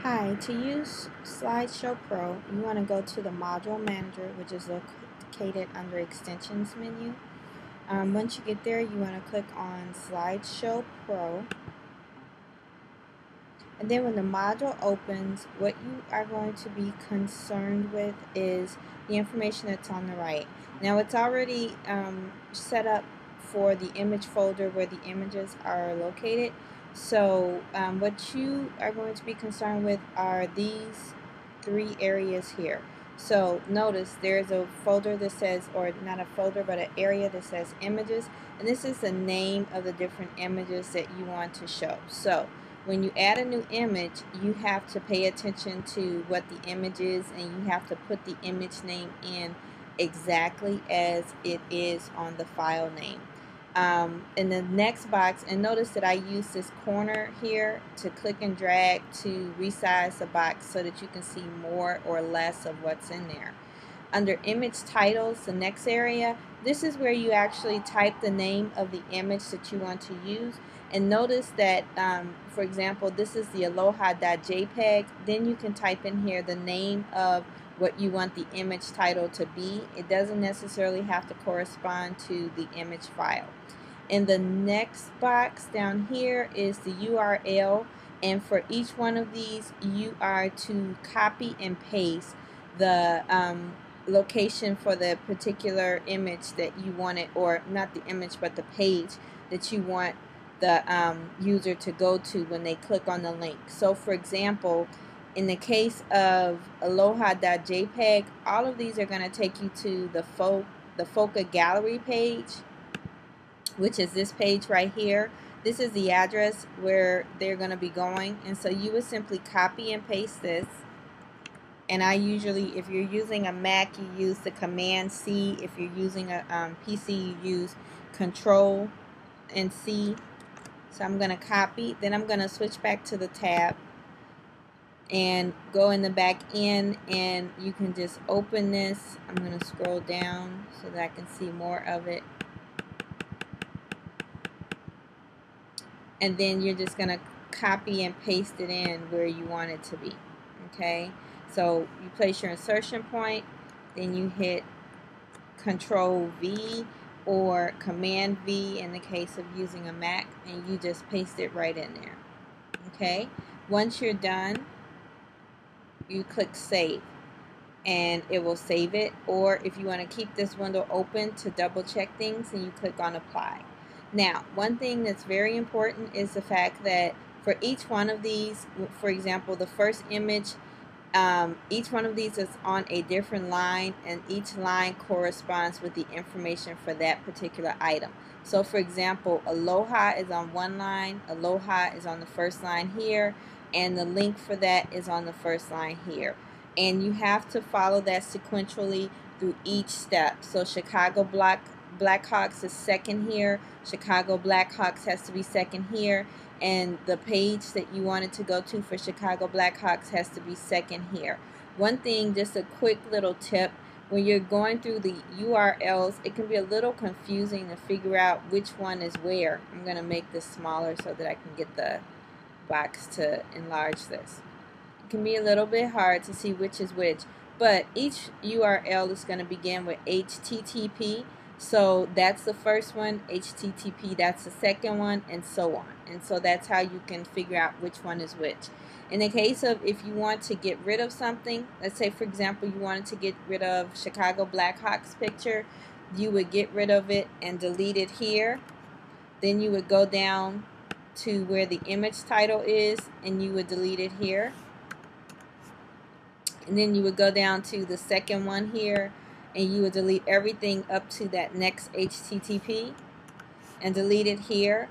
Hi, to use SlideShowPro, you want to go to the Module Manager, which is located under Extensions menu. Once you get there, you want to click on SlideShowPro. And then when the module opens, what you are going to be concerned with is the information that's on the right. Now it's already set up for the image folder where the images are located. So what you are going to be concerned with are these three areas here. So notice there's a folder that says, or not a folder, but an area that says images, and this is the name of the different images that you want to show. So when you add a new image, you have to pay attention to what the image is, and you have to put the image name in exactly as it is on the file name. In the next box, and notice that I use this corner here to click and drag to resize the box so that you can see more or less of what's in there. Under image titles, the next area, this is where you actually type the name of the image that you want to use. And notice that, for example, this is the aloha.jpg. Then you can type in here the name of what you want the image title to be. It doesn't necessarily have to correspond to the image file. In the next box down here is the URL, and for each one of these you are to copy and paste the location for the particular image that you want it, or not the image but the page that you want the user to go to when they click on the link. So for example, in the case of aloha.jpg, all of these are going to take you to the FOCA gallery page, which is this page right here. This is the address where they're going to be going, and so you would simply copy and paste this. And I usually, if you're using a Mac, you use the Command C. If you're using a PC, you use Control and C. So I'm going to copy, then I'm going to switch back to the tab and go in the back end, and you can just open this. I'm going to scroll down so that I can see more of it. And then you're just going to copy and paste it in where you want it to be. Okay, so you place your insertion point, then you hit Control V or Command V in the case of using a Mac, and you just paste it right in there. Okay, once you're done, you click Save, and it will save it. Or if you want to keep this window open to double check things, then you click on Apply. Now, one thing that's very important is the fact that for each one of these, for example, the first image, each one of these is on a different line, and each line corresponds with the information for that particular item. So for example, Aloha is on one line, Aloha is on the first line here, and the link for that is on the first line here. And you have to follow that sequentially through each step. So Chicago Blackhawks is second here, Chicago Blackhawks has to be second here, and the page that you wanted to go to for Chicago Blackhawks has to be second here. One thing, just a quick little tip, when you're going through the URLs, it can be a little confusing to figure out which one is where. I'm going to make this smaller so that I can get the box to enlarge this. It can be a little bit hard to see which is which, but each URL is going to begin with HTTP. So that's the first one, HTTP, that's the second one, and so on. And so that's how you can figure out which one is which. In the case of if you want to get rid of something, let's say for example you wanted to get rid of Chicago Blackhawks picture, you would get rid of it and delete it here. Then you would go down to where the image title is, and you would delete it here. And then you would go down to the second one here, and you would delete everything up to that next HTTP and delete it here,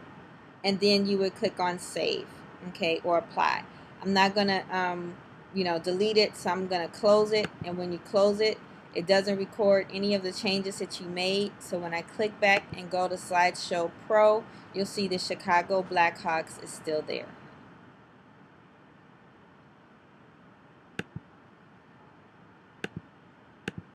and then you would click on Save, okay, or Apply. I'm not gonna delete it, so I'm gonna close it. And when you close it, it doesn't record any of the changes that you made. So when I click back and go to SlideShowPro, you'll see the Chicago Blackhawks is still there.